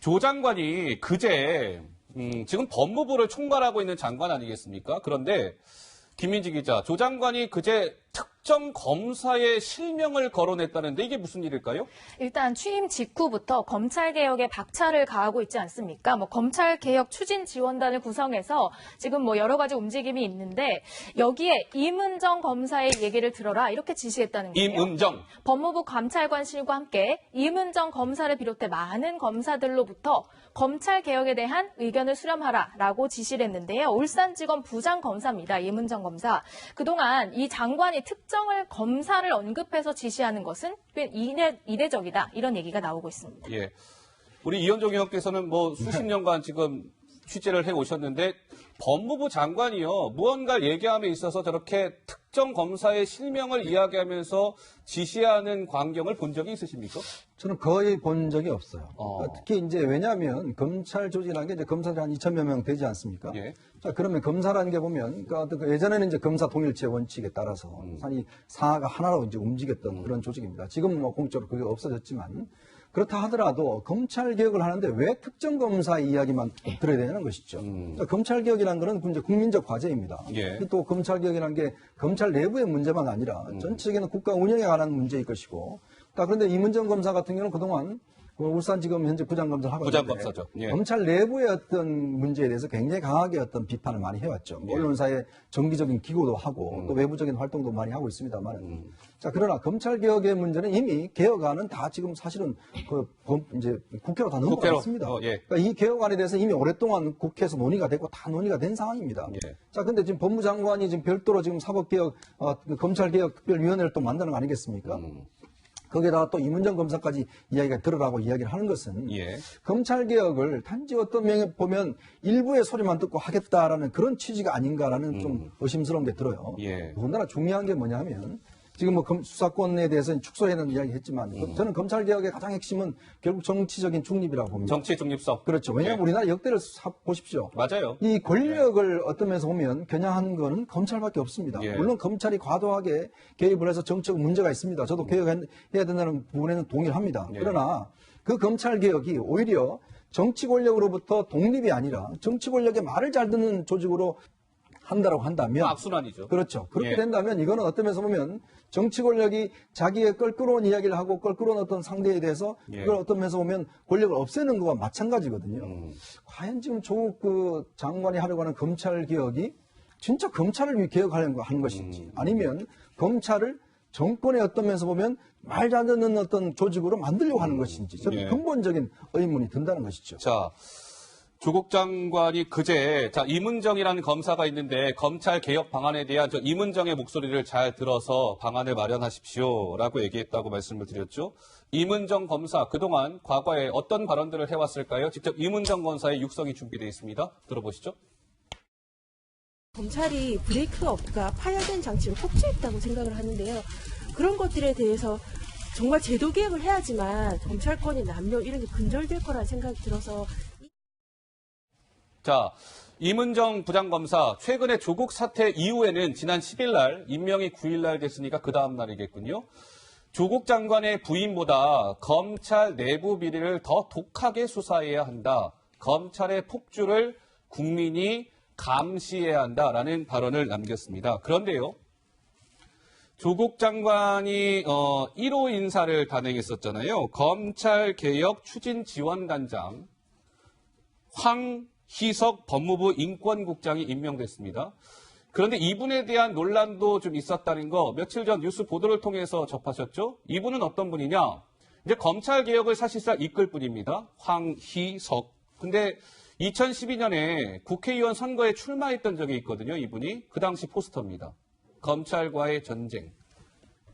조 장관이 그제 지금 법무부를 총괄하고 있는 장관 아니겠습니까? 그런데 김민지 기자, 조 장관이 그제 특정 검사의 실명을 거론했다는데 이게 무슨 일일까요? 일단 취임 직후부터 검찰개혁에 박차를 가하고 있지 않습니까? 검찰개혁 추진지원단을 구성해서 지금 여러 가지 움직임이 있는데 여기에 임은정 검사의 얘기를 들어라 이렇게 지시했다는 거예요. 임은정. 법무부 감찰관실과 함께 임은정 검사를 비롯해 많은 검사들로부터 검찰개혁에 대한 의견을 수렴하라라고 지시를 했는데요. 울산지검 부장검사입니다. 임은정 검사. 그동안 이 장관이 특정을 검사를 언급해서 지시하는 것은 꽤 이례적이다. 이런 얘기가 나오고 있습니다. 예. 우리 이현정 의원께서는 수십 년간 지금 취재를 해 오셨는데 법무부 장관이요. 무언가를 얘기함에 있어서 저렇게 특정 검사의 실명을 이야기하면서 지시하는 광경을 본 적이 있으십니까? 저는 거의 본 적이 없어요. 특히 이제 왜냐하면 검찰 조직이라는 게 이제 검사들이 한 2,000여 명 되지 않습니까? 예. 자, 그러면 검사라는 게 보면, 예전에는 이제 검사 동일체 원칙에 따라서 이 상하가 하나로 이제 움직였던 그런 조직입니다. 지금은 공적으로 그게 없어졌지만, 그렇다 하더라도 검찰 개혁을 하는데 왜 특정 검사 이야기만 들어야 되는 것이죠. 검찰 개혁이라는 것은 이제 국민적 과제입니다. 예. 또 검찰 개혁이라는 게 검찰 내부의 문제만 아니라 전체적인 국가 운영에 관한 문제일 것이고. 그런데 임은정 검사 같은 경우는 그동안 울산지검 현재 부장검사를 하고 있는데 부장검사죠. 예. 검찰 내부의 어떤 문제에 대해서 굉장히 강하게 어떤 비판을 많이 해왔죠. 예. 언론사의 정기적인 기고도 하고 또 외부적인 활동도 많이 하고 있습니다만. 자, 그러나 검찰 개혁의 문제는 이미 개혁안은 다 지금 사실은 이제 국회로 다 넘어갔습니다. 예. 그러니까 이 개혁안에 대해서 이미 오랫동안 국회에서 논의가 되고 다 논의가 된 상황입니다. 예. 자, 근데 지금 법무장관이 지금 별도로 지금 사법개혁, 검찰개혁 특별위원회를 또 만드는 거 아니겠습니까? 거기에다가 또 임은정 검사까지 이야기가 들으라고 이야기를 하는 것은 예. 검찰개혁을 단지 어떤 면에 보면 일부의 소리만 듣고 하겠다라는 그런 취지가 아닌가라는 좀 의심스러운 게 들어요. 예. 더군다나 중요한 게 뭐냐면 지금 수사권에 대해서 축소해야 된다는 이야기 했지만 저는 검찰개혁의 가장 핵심은 결국 정치적인 중립이라고 봅니다. 정치 중립성. 그렇죠. 왜냐하면 예. 우리나라 역대를 보십시오. 맞아요. 이 권력을 어떤 면에서 보면 겨냥하는 거는 검찰밖에 없습니다. 예. 물론 검찰이 과도하게 개입을 해서 정치적 문제가 있습니다. 저도 개혁해야 된다는 부분에는 동의를 합니다. 예. 그러나 그 검찰 개혁이 오히려 정치 권력으로부터 독립이 아니라 정치 권력의 말을 잘 듣는 조직으로 한다라고 한다면 악순환이죠. 그렇죠. 그렇게 예. 된다면 이거는 어떤 면에서 보면 정치 권력이 자기의 껄끄러운 이야기를 하고 껄끄러운 어떤 상대에 대해서 예. 그걸 어떤 면에서 보면 권력을 없애는 것과 마찬가지거든요. 과연 지금 조국 장관이 하려고 하는 검찰 개혁이 진짜 검찰을 위해 개혁하려는 거 하는 것인지 아니면 검찰을 정권의 어떤 면에서 보면 말 잘 듣는 어떤 조직으로 만들려고 하는 것인지 저는 예. 근본적인 의문이 든다는 것이죠. 자, 조국 장관이 그제 임은정이라는 검사가 있는데 검찰 개혁 방안에 대한 임은정의 목소리를 잘 들어서 방안을 마련하십시오라고 얘기했다고 말씀을 드렸죠. 임은정 검사 그동안 과거에 어떤 발언들을 해왔을까요? 직접 임은정 검사의 육성이 준비되어 있습니다. 들어보시죠. 검찰이 브레이크업과 파열된 장치로 폭주했다고 생각을 하는데요. 그런 것들에 대해서 정말 제도 개혁을 해야지만 검찰권이 남녀 이런 게 근절될 거라는 생각이 들어서 자, 임은정 부장검사 최근에 조국 사태 이후에는 지난 10일 날 임명이 9일 날 됐으니까 그 다음 날이겠군요. 조국 장관의 부인보다 검찰 내부 비리를 더 독하게 수사해야 한다. 검찰의 폭주를 국민이 감시해야 한다라는 발언을 남겼습니다. 그런데요. 조국 장관이 1호 인사를 단행했었잖아요. 검찰개혁 추진지원단장 황희석 법무부 인권국장이 임명됐습니다. 그런데 이분에 대한 논란도 좀 있었다는 거 며칠 전 뉴스 보도를 통해서 접하셨죠? 이분은 어떤 분이냐? 이제 검찰개혁을 사실상 이끌 분입니다. 황희석. 근데 2012년에 국회의원 선거에 출마했던 적이 있거든요. 이분이. 그 당시 포스터입니다. 검찰과의 전쟁,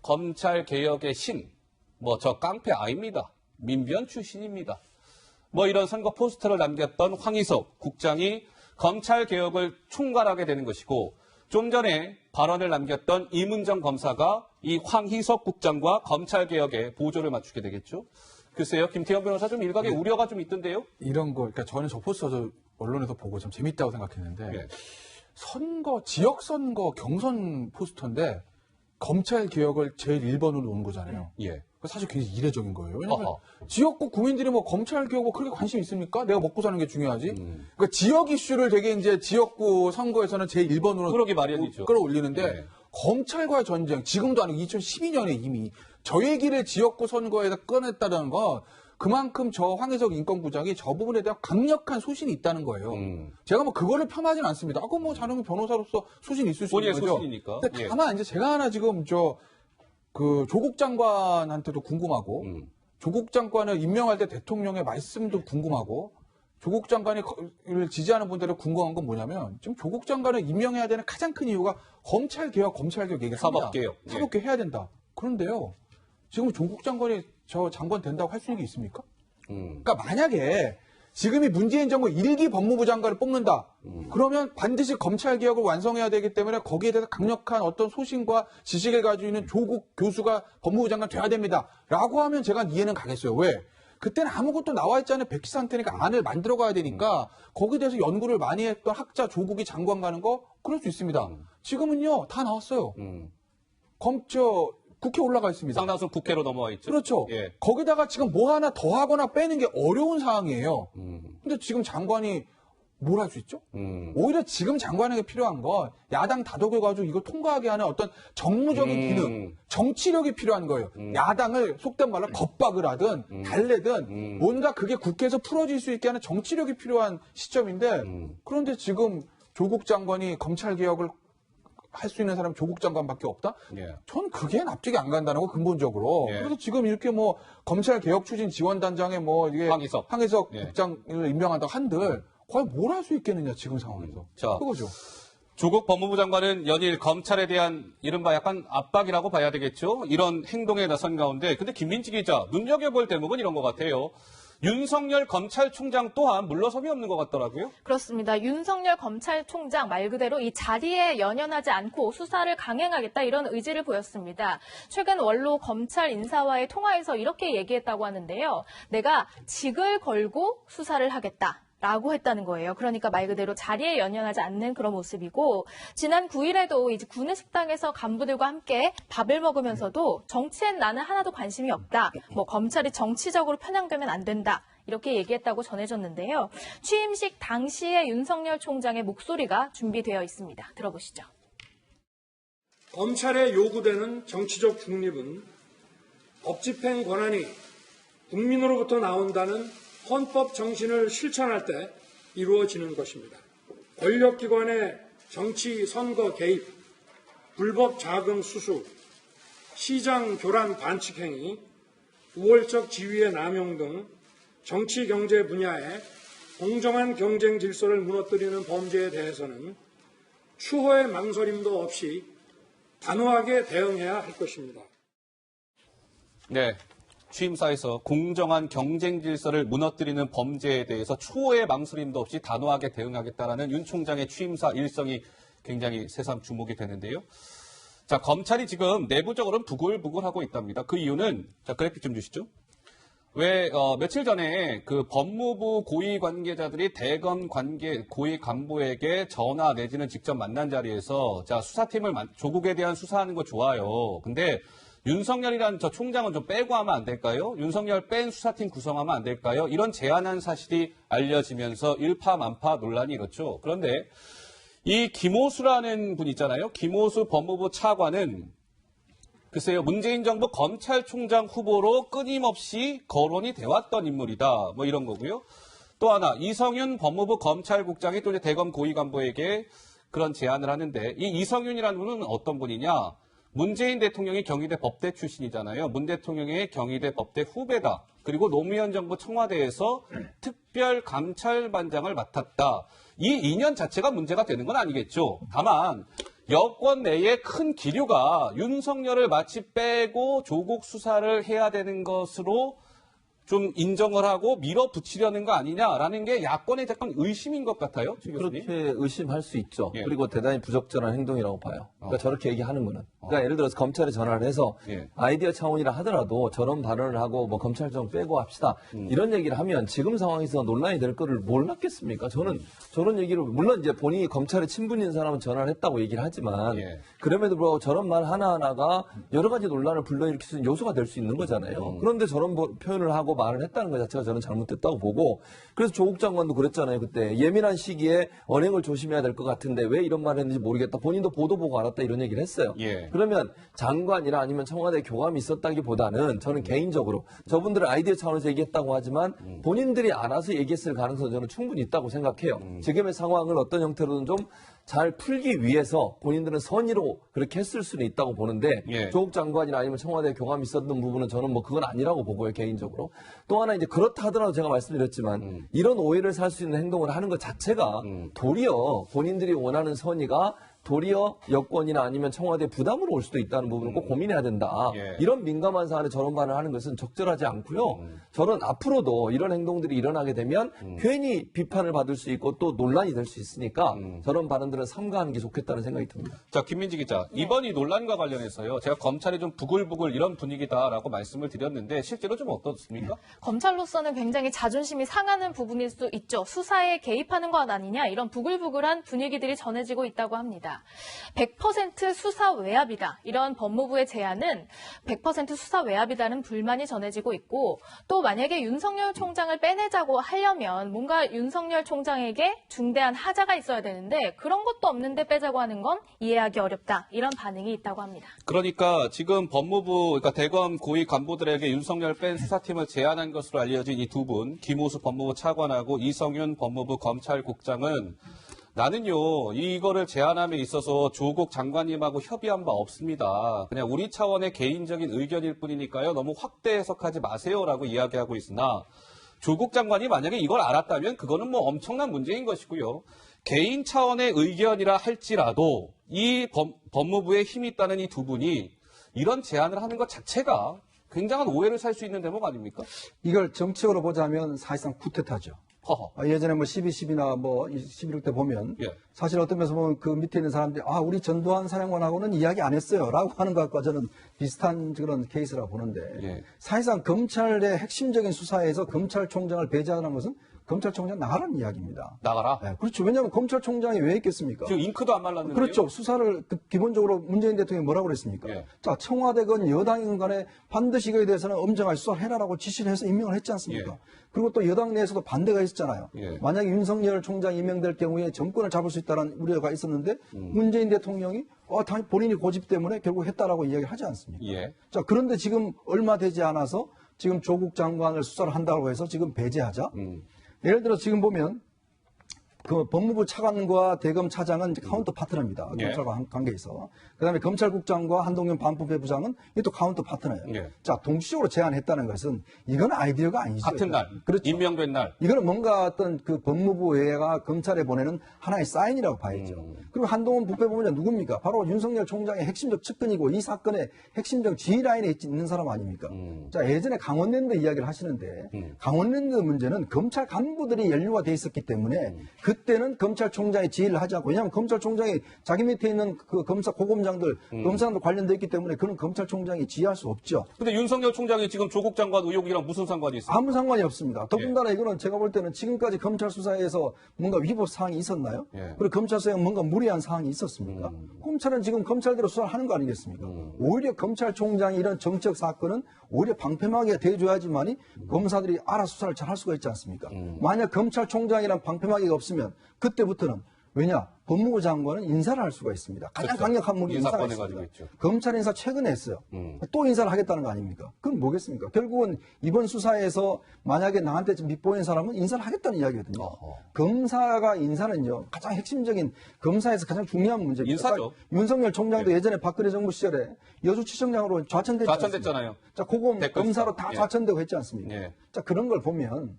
검찰개혁의 신, 저 깡패 아닙니다. 민변 출신입니다. 이런 선거 포스터를 남겼던 황희석 국장이 검찰개혁을 총괄하게 되는 것이고 좀 전에 발언을 남겼던 임은정 검사가 이 황희석 국장과 검찰개혁에 보조를 맞추게 되겠죠. 글쎄요. 김태형 변호사 좀 일각의 우려가 좀 있던데요. 이런 거, 그러니까 저는 저 포스터 언론에서 보고 좀 재밌다고 생각했는데 네. 지역선거 경선 포스터인데 검찰 개혁을 제일 1번으로 놓은 거잖아요. 예. 사실 굉장히 이례적인 거예요. 왜냐면 어허. 지역구 구민들이 뭐 검찰 개혁 뭐 그렇게 관심 있습니까? 내가 먹고 사는 게 중요하지. 그러니까 지역 이슈를 되게 이제 지역구 선거에서는 제 1번으로 그러기 마련이죠. 끌어올리는데 네. 검찰과의 전쟁 지금도 아니고 2012년에 이미 저 얘기를 지역구 선거에다 꺼냈다는 건 그만큼 저 황혜석 인권부장이 저 부분에 대한 강력한 소신이 있다는 거예요. 제가 뭐 그거를 폄하하진 않습니다. 아까 뭐 자능이 변호사로서 소신이 있을 수 있는 본인의 거죠. 소신이니까. 근데 예. 다만 이제 제가 하나 지금 그 조국 장관한테도 궁금하고 조국 장관을 임명할 때 대통령의 말씀도 궁금하고 조국 장관을 지지하는 분들은 궁금한 건 뭐냐면 지금 조국 장관을 임명해야 되는 가장 큰 이유가 검찰 개혁 얘기를 합니다. 사법개혁. 예. 사법개혁 해야 된다. 그런데요. 지금 조국 장관이 저 장관 된다고 할 수 있는 게 있습니까? 그러니까 만약에 지금이 문재인 정부 1기 법무부 장관을 뽑는다. 그러면 반드시 검찰 개혁을 완성해야 되기 때문에 거기에 대해서 강력한 어떤 소신과 지식을 가지고 있는 조국 교수가 법무부 장관 돼야 됩니다. 라고 하면 제가 이해는 가겠어요. 왜? 그때는 아무것도 나와 있지 않은 백지 상태니까 안을 만들어 가야 되니까 거기에 대해서 연구를 많이 했던 학자 조국이 장관 가는 거 그럴 수 있습니다. 지금은요 다 나왔어요. 국회 올라가 있습니다. 상당수 국회로 넘어와 있죠. 그렇죠. 예. 거기다가 지금 뭐 하나 더 하거나 빼는 게 어려운 상황이에요. 근데 지금 장관이 뭘 할 수 있죠? 오히려 지금 장관에게 필요한 건 야당 다독여가지고 이거 통과하게 하는 어떤 정무적인 기능, 정치력이 필요한 거예요. 야당을 속된 말로 겁박을 하든 달래든 뭔가 그게 국회에서 풀어질 수 있게 하는 정치력이 필요한 시점인데 그런데 지금 조국 장관이 검찰 개혁을 할 수 있는 사람이 조국 장관밖에 없다? 예. 전 그게 납득이 안 간다는 거 근본적으로. 예. 그래서 지금 이렇게 뭐 검찰 개혁 추진 지원단장에 뭐 이게 황희석. 예. 국장을 임명한다고 한들 과연 뭘 할 수 있겠느냐 지금 상황에서. 자. 그거죠. 조국 법무부 장관은 연일 검찰에 대한 이른바 약간 압박이라고 봐야 되겠죠. 이런 행동에 나선 가운데 근데 김민지 기자 눈여겨볼 대목은 이런 것 같아요. 윤석열 검찰총장 또한 물러섬이 없는 것 같더라고요. 그렇습니다. 윤석열 검찰총장 말 그대로 이 자리에 연연하지 않고 수사를 강행하겠다 이런 의지를 보였습니다. 최근 원로 검찰 인사와의 통화에서 이렇게 얘기했다고 하는데요. 내가 직을 걸고 수사를 하겠다. 라고 했다는 거예요. 그러니까 말 그대로 자리에 연연하지 않는 그런 모습이고 지난 9일에도 이제 구내식당에서 간부들과 함께 밥을 먹으면서도 정치엔 나는 하나도 관심이 없다. 뭐 검찰이 정치적으로 편향되면 안 된다. 이렇게 얘기했다고 전해졌는데요. 취임식 당시에 윤석열 총장의 목소리가 준비되어 있습니다. 들어보시죠. 검찰에 요구되는 정치적 중립은 법 집행 권한이 국민으로부터 나온다는 헌법 정신을 실천할 때 이루어지는 것입니다. 권력기관의 정치 선거 개입, 불법 자금 수수, 시장 교란 반칙 행위, 우월적 지위의 남용 등 정치 경제 분야의 공정한 경쟁 질서를 무너뜨리는 범죄에 대해서는 추호의 망설임도 없이 단호하게 대응해야 할 것입니다. 네. 취임사에서 공정한 경쟁 질서를 무너뜨리는 범죄에 대해서 추호의 망설임도 없이 단호하게 대응하겠다라는 윤 총장의 취임사 일성이 굉장히 새삼 주목이 되는데요. 자, 검찰이 지금 내부적으로는 부글부글하고 있답니다. 그 이유는 자, 그래픽 좀 주시죠. 며칠 전에 그 법무부 고위 관계자들이 대검 고위 간부에게 전화 내지는 직접 만난 자리에서 자, 수사팀을 조국에 대한 수사하는 거 좋아요. 근데 윤석열이라는 저 총장은 좀 빼고 하면 안 될까요? 윤석열 뺀 수사팀 구성하면 안 될까요? 이런 제안한 사실이 알려지면서 일파만파 논란이 일었죠. 그런데 이 김호수라는 분 있잖아요. 김호수 법무부 차관은 글쎄요. 문재인 정부 검찰총장 후보로 끊임없이 거론이 돼왔던 인물이다. 뭐 이런 거고요. 또 하나 이성윤 법무부 검찰국장이 또 이제 대검 고위 간부에게 그런 제안을 하는데 이 이성윤이라는 분은 어떤 분이냐? 문재인 대통령이 경희대 법대 출신이잖아요. 문 대통령의 경희대 법대 후배다. 그리고 노무현 정부 청와대에서 특별 감찰반장을 맡았다. 이 인연 자체가 문제가 되는 건 아니겠죠. 다만 여권 내에 큰 기류가 윤석열을 마치 빼고 조국 수사를 해야 되는 것으로 좀 인정을 하고 밀어붙이려는 거 아니냐라는 게 야권의 약간 의심인 것 같아요. 그렇게 의심할 수 있죠. 예. 그리고 대단히 부적절한 행동이라고 봐요. 그러니까 저렇게 얘기하는 거는. 그러니까 예를 들어서 검찰에 전화를 해서 예. 아이디어 차원이라 하더라도 저런 발언을 하고 뭐 검찰청 빼고 합시다. 이런 얘기를 하면 지금 상황에서 논란이 될 거를 몰랐겠습니까? 저는 저런 얘기를 물론 이제 본인이 검찰의 친분인 사람은 전화를 했다고 얘기를 하지만 예. 그럼에도 불구하고 저런 말 하나하나가 여러 가지 논란을 불러일으킬 수 있는 요소가 될 수 있는 거잖아요. 그런데 저런 표현을 하고 말을 했다는 것 자체가 저는 잘못됐다고 보고 그래서 조국 장관도 그랬잖아요. 그때 예민한 시기에 언행을 조심해야 될 것 같은데 왜 이런 말을 했는지 모르겠다. 본인도 보도 보고 알았다 이런 얘기를 했어요. 예. 그러면 장관이나 아니면 청와대 교감이 있었다기보다는 저는 개인적으로 저분들은 아이디어 차원에서 얘기했다고 하지만 본인들이 알아서 얘기했을 가능성은 저는 충분히 있다고 생각해요. 지금의 상황을 어떤 형태로든 좀 잘 풀기 위해서 본인들은 선의로 그렇게 했을 수는 있다고 보는데 예. 조국 장관이나 아니면 청와대 교감이 있었던 부분은 저는 뭐 그건 아니라고 보고요, 개인적으로. 또 하나 이제 그렇다 하더라도 제가 말씀드렸지만 이런 오해를 살 수 있는 행동을 하는 것 자체가 도리어 본인들이 원하는 선의가 도리어 여권이나 아니면 청와대 부담으로 올 수도 있다는 부분을 꼭 고민해야 된다. 예. 이런 민감한 사안에 저런 말을 하는 것은 적절하지 않고요. 저런 앞으로도 이런 행동들이 일어나게 되면 괜히 비판을 받을 수 있고 또 논란이 될 수 있으니까 저런 발언들은 삼가하는 게 좋겠다는 생각이 듭니다. 자, 김민지 기자. 이번 이 논란과 관련해서요. 제가 검찰이 좀 부글부글 이런 분위기다라고 말씀을 드렸는데 실제로 좀 어떻습니까? 검찰로서는 굉장히 자존심이 상하는 부분일 수 있죠. 수사에 개입하는 것 아니냐 이런 부글부글한 분위기들이 전해지고 있다고 합니다. 100% 수사 외압이다. 이런 법무부의 제안은 100% 수사 외압이다는 불만이 전해지고 있고 또 만약에 윤석열 총장을 빼내자고 하려면 뭔가 윤석열 총장에게 중대한 하자가 있어야 되는데 그런 것도 없는데 빼자고 하는 건 이해하기 어렵다. 이런 반응이 있다고 합니다. 그러니까 지금 법무부, 그러니까 대검 고위 간부들에게 윤석열 뺀 수사팀을 제안한 것으로 알려진 이 두 분, 김호수 법무부 차관하고 이성윤 법무부 검찰국장은 나는요, 이거를 제안함에 있어서 조국 장관님하고 협의한 바 없습니다. 그냥 우리 차원의 개인적인 의견일 뿐이니까요. 너무 확대 해석하지 마세요라고 이야기하고 있으나 조국 장관이 만약에 이걸 알았다면 그거는 뭐 엄청난 문제인 것이고요. 개인 차원의 의견이라 할지라도 이 법무부에 힘이 있다는 이 두 분이 이런 제안을 하는 것 자체가 굉장한 오해를 살 수 있는 대목 아닙니까? 이걸 정치적으로 보자면 사실상 쿠데타죠. 허허. 예전에 뭐 12.12나 뭐 11.6 때 보면 예. 사실 어떤 면에서 보면 그 밑에 있는 사람들이 우리 전두환 사령관하고는 이야기 안 했어요 라고 하는 것과 저는 비슷한 그런 케이스라고 보는데 예. 사실상 검찰의 핵심적인 수사에서 검찰총장을 배제하는 것은 검찰총장 나가라는 이야기입니다. 나가라. 네, 그렇죠. 왜냐하면 검찰총장이 왜 있겠습니까? 지금 잉크도 안 말랐는데. 그렇죠. 수사를 기본적으로 문재인 대통령이 뭐라고 그랬습니까? 예. 자, 청와대건 여당이건 간에 반드시 이거에 대해서는 엄정하게 수사를 해라라고 지시를 해서 임명을 했지 않습니까? 예. 그리고 또 여당 내에서도 반대가 있었잖아요. 예. 만약에 윤석열 총장이 임명될 경우에 정권을 잡을 수 있다는 우려가 있었는데 문재인 대통령이 당연히 본인이 고집 때문에 결국 했다라고 이야기를 하지 않습니까? 예. 자, 그런데 지금 얼마 되지 않아서 지금 조국 장관을 수사를 한다고 해서 지금 배제하자? 예를 들어 지금 보면 그 법무부 차관과 대검 차장은 이제 카운터 파트너입니다. 예. 검찰과 관계에서. 그다음에 검찰국장과 한동훈 반부패 부장은 이또 카운터 파트너예요. 예. 자, 동시적으로 제안했다는 것은 이건 아이디어가 아니죠. 같은 날. 그렇죠. 임명된 날. 이거는 뭔가 어떤 그 법무부가 검찰에 보내는 하나의 사인이라고 봐야죠. 그리고 한동훈 부패부장은 누굽니까? 바로 윤석열 총장의 핵심적 측근이고 이 사건의 핵심적 지휘라인에 있는 사람 아닙니까? 자, 예전에 강원랜드 이야기를 하시는데 강원랜드 문제는 검찰 간부들이 연루가 돼 있었기 때문에 그때는 검찰총장이 지휘를 하지 않고 왜냐하면 검찰총장이 자기 밑에 있는 그 검사 고검장들, 검사들 관련돼 있기 때문에 그는 검찰총장이 지휘할 수 없죠. 근데 윤석열 총장이 지금 조국 장관 의혹이랑 무슨 상관이 있어요? 아무 상관이 없습니다. 더군다나 이거는 제가 볼 때는 지금까지 검찰 수사에서 뭔가 위법 사항이 있었나요? 예. 그리고 검찰 수사에 뭔가 무리한 사항이 있었습니까? 검찰은 지금 검찰대로 수사를 하는 거 아니겠습니까? 오히려 검찰총장이 이런 정책 사건은 오히려 방패막이가 돼줘야지만이 검사들이 알아서 수사를 잘 할 수가 있지 않습니까? 만약 검찰총장이란 방패막이가 없으면 그때부터는 왜냐? 법무부 장관은 인사를 할 수가 있습니다. 가장 그렇죠. 강력한 무기 인사가 인사권을 있습니다. 가지고 있죠. 검찰 인사 최근에 했어요. 또 인사를 하겠다는 거 아닙니까? 그럼 뭐겠습니까? 결국은 이번 수사에서 만약에 나한테 좀 밑보인 사람은 인사를 하겠다는 이야기거든요. 검사가 인사는요, 가장 핵심적인 검사에서 가장 중요한 문제입니다. 인사죠. 윤석열 총장도 예전에 박근혜 정부 시절에 여주지청장으로 좌천됐지 않습니까? 좌천됐잖아요. 자, 고검 댓글 검사로 수사. 다 예. 좌천되고 했지 않습니까? 예. 자, 그런 걸 보면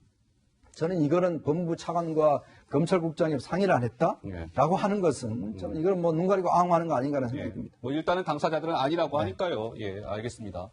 저는 이거는 법무부 차관과 검찰국장이 상의를 안 했다라고 하는 것은 저는 이걸 뭐 눈 가리고 앙하는 거 아닌가라는 생각이 예. 듭니다. 뭐 일단은 당사자들은 아니라고 하니까요. 예, 알겠습니다.